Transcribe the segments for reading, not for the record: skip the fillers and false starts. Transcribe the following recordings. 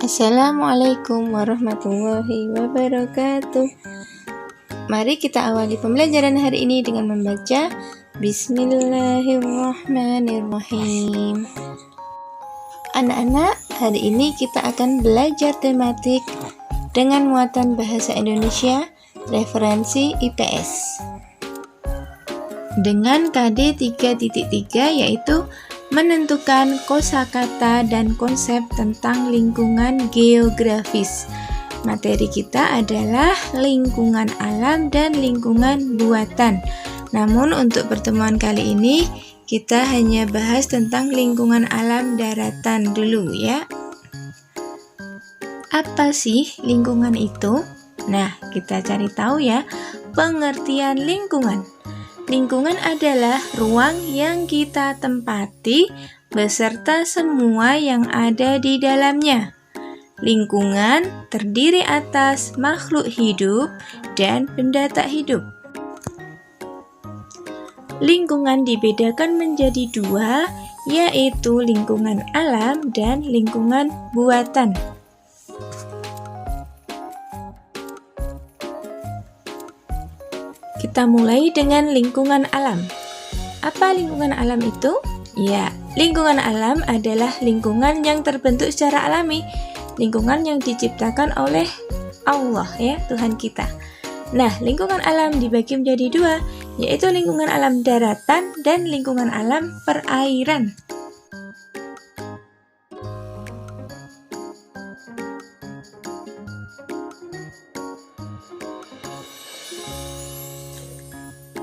Assalamualaikum warahmatullahi wabarakatuh. Mari kita awali pembelajaran hari ini dengan membaca Bismillahirrahmanirrahim. Anak-anak, hari ini kita akan belajar tematik dengan muatan bahasa Indonesia, referensi IPS. Dengan KD 3.3 yaitu menentukan kosakata dan konsep tentang lingkungan geografis. Materi kita adalah lingkungan alam dan lingkungan buatan. Namun untuk pertemuan kali ini kita hanya bahas tentang lingkungan alam daratan dulu ya. Apa sih lingkungan itu? Nah, kita cari tahu ya pengertian lingkungan. Lingkungan adalah ruang yang kita tempati beserta semua yang ada di dalamnya. Lingkungan terdiri atas makhluk hidup dan benda tak hidup. Lingkungan dibedakan menjadi dua, yaitu lingkungan alam dan lingkungan buatan. Kita mulai dengan lingkungan alam. Apa lingkungan alam itu? Ya, lingkungan alam adalah lingkungan yang terbentuk secara alami, lingkungan yang diciptakan oleh Allah ya, Tuhan kita. Nah, lingkungan alam dibagi menjadi dua, yaitu lingkungan alam daratan dan lingkungan alam perairan.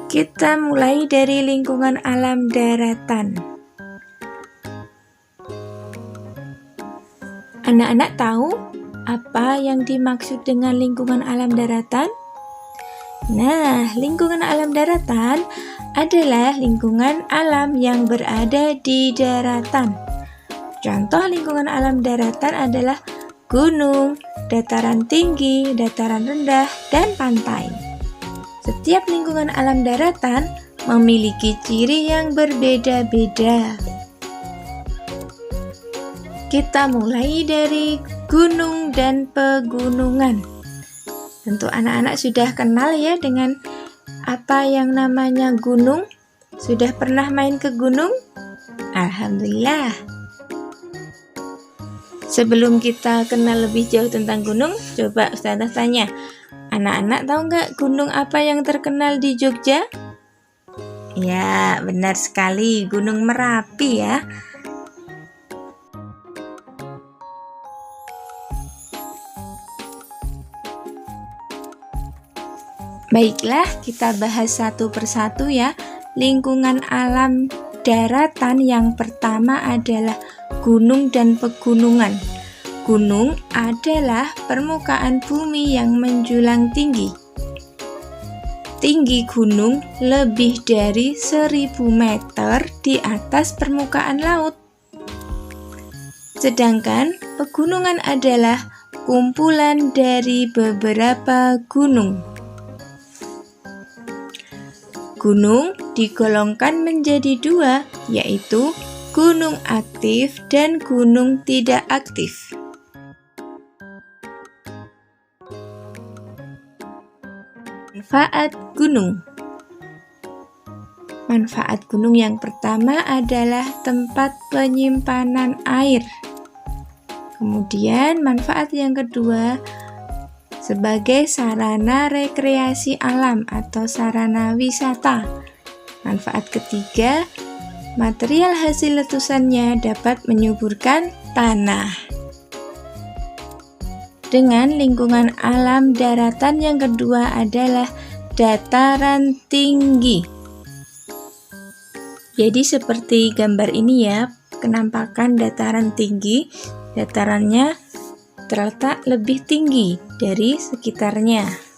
Kita mulai dari lingkungan alam daratan. Anak-anak tahu apa yang dimaksud dengan lingkungan alam daratan? Nah, lingkungan alam daratan adalah lingkungan alam yang berada di daratan. Contoh lingkungan alam daratan adalah gunung, dataran tinggi, dataran rendah, dan pantai. Setiap lingkungan alam daratan memiliki ciri yang berbeda-beda. Kita mulai dari gunung dan pegunungan. Tentu anak-anak sudah kenal ya dengan apa yang namanya gunung. Sudah pernah main ke gunung? Alhamdulillah. Sebelum kita kenal lebih jauh tentang gunung, coba Ustazah tanya, anak-anak tahu nggak gunung apa yang terkenal di Jogja? Ya, benar sekali, Gunung Merapi ya. Baiklah, kita bahas satu persatu ya. Lingkungan alam daratan yang pertama adalah gunung dan pegunungan. Gunung adalah permukaan bumi yang menjulang tinggi. Tinggi gunung lebih dari 1000 meter di atas permukaan laut. Sedangkan pegunungan adalah kumpulan dari beberapa gunung. Gunung digolongkan menjadi dua, yaitu gunung aktif dan gunung tidak aktif. Manfaat gunung. Manfaat gunung yang pertama adalah tempat penyimpanan air. Kemudian manfaat yang kedua sebagai sarana rekreasi alam atau sarana wisata. Manfaat ketiga, material hasil letusannya dapat menyuburkan tanah. Dengan lingkungan alam daratan yang kedua adalah dataran tinggi. Jadi seperti gambar ini ya, penampakan dataran tinggi, datarannya terletak lebih tinggi dari sekitarnya.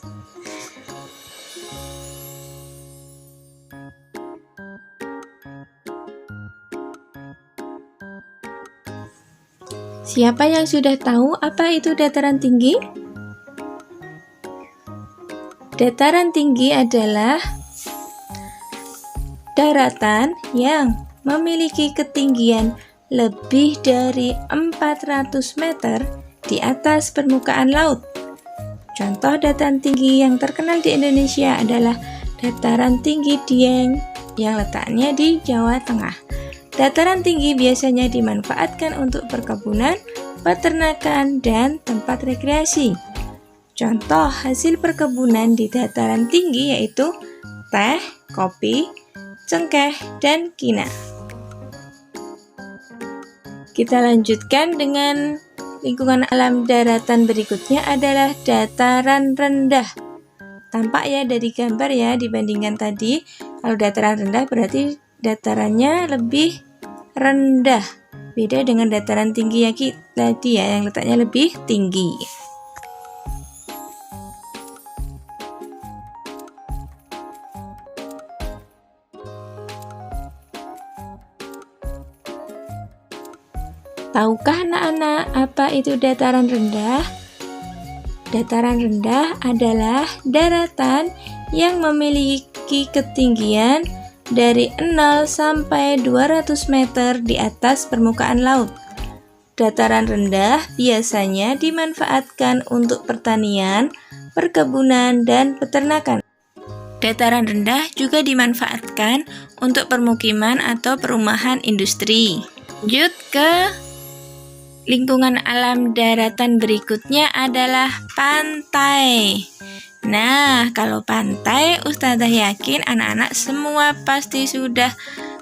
Siapa yang sudah tahu apa itu dataran tinggi? Dataran tinggi adalah daratan yang memiliki ketinggian lebih dari 400 meter di atas permukaan laut. Contoh dataran tinggi yang terkenal di Indonesia adalah Dataran Tinggi Dieng yang letaknya di Jawa Tengah. Dataran tinggi biasanya dimanfaatkan untuk perkebunan, peternakan, dan tempat rekreasi. Contoh hasil perkebunan di dataran tinggi yaitu teh, kopi, cengkeh, dan kina. Kita lanjutkan dengan lingkungan alam daratan berikutnya adalah dataran rendah. Tampak ya dari gambar ya dibandingkan tadi. Kalau dataran rendah berarti datarannya lebih rendah. Beda dengan dataran tinggi yang tadi ya yang letaknya lebih tinggi. Tahukah anak-anak apa itu dataran rendah? Dataran rendah adalah daratan yang memiliki ketinggian dari 0 sampai 200 meter di atas permukaan laut. Dataran rendah biasanya dimanfaatkan untuk pertanian, perkebunan, dan peternakan. Dataran rendah juga dimanfaatkan untuk permukiman atau perumahan industri. Lanjut ke lingkungan alam daratan berikutnya adalah pantai. Nah, kalau pantai, Ustazah yakin anak-anak semua pasti sudah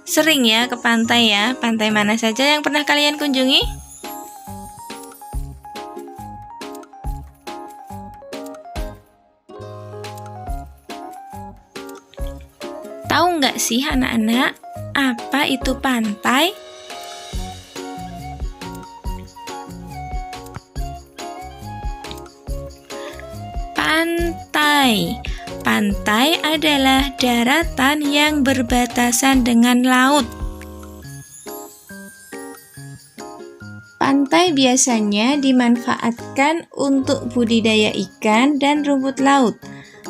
sering ya ke pantai ya. Pantai mana saja yang pernah kalian kunjungi? Tahu nggak sih anak-anak, apa itu pantai? Pantai adalah daratan yang berbatasan dengan laut. Pantai biasanya dimanfaatkan untuk budidaya ikan dan rumput laut,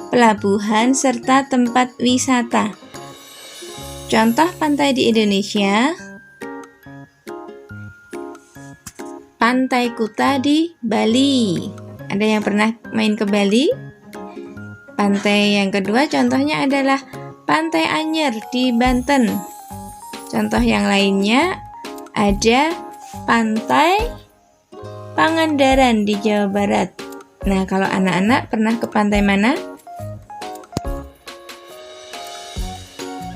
pelabuhan, serta tempat wisata. Contoh pantai di Indonesia: Pantai Kuta di Bali. Ada yang pernah main ke Bali? Pantai yang kedua contohnya adalah Pantai Anyer di Banten. Contoh yang lainnya ada Pantai Pangandaran di Jawa Barat. Nah, kalau anak-anak pernah ke pantai mana?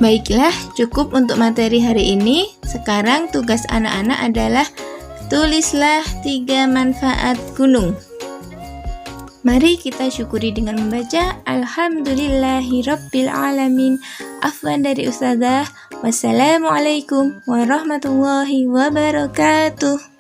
Baiklah, cukup untuk materi hari ini. Sekarang tugas anak-anak adalah tulislah 3 manfaat gunung. Mari kita syukuri dengan membaca Alhamdulillahirabbil alamin. Afwan dari Ustazah. Wassalamualaikum warahmatullahi wabarakatuh.